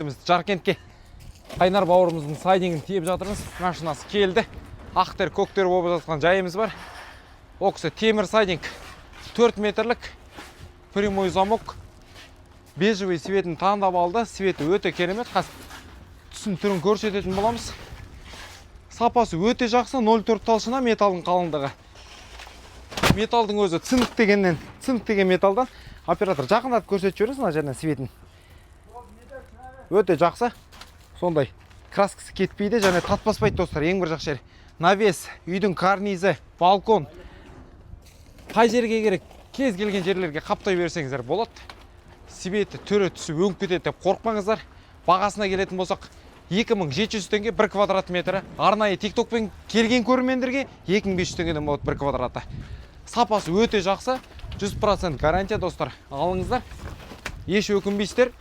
Біз Жаркентке Айнар бауырымыздың сайдингін тиеп жатырмыз. Машинасы келді. Ақтер, көктер болып жатқан жайымыз бар. Оксы темір сайдинг 4 метрлік прямой замок. Бежевый светін таңдап алды. Светі өте керемет. Түсін түрін көрсететін боламыз. Сапасы өте жақсы. 0,4 талшына металдың қалыңдығы. Металдың өзі цинк деген металдан. Оператор жақындатып көрсетіп жіберіңіз мына жерден светін. Өте жақсы. Сондай краскасы кетпейді және татпаспайды достар. Ең бір жақсы жері. Навес, үйдің карнизі, балкон. Қай жерге керек, кез келген жерлерге қаптай берсеңіздер болады. Светі түрі түсі өңіп кетеді деп қорықпаңыздар. Бағасына келетін болсақ 2700 теңге 1 квадрат метрі. Арнайы тиктокпен келген көрермендерге 2500 теңгеден болады 1 квадраты. Сапасы өте жақсы. 100% гарантия достар. Алыңыздар. Еш өкінбейсіздер.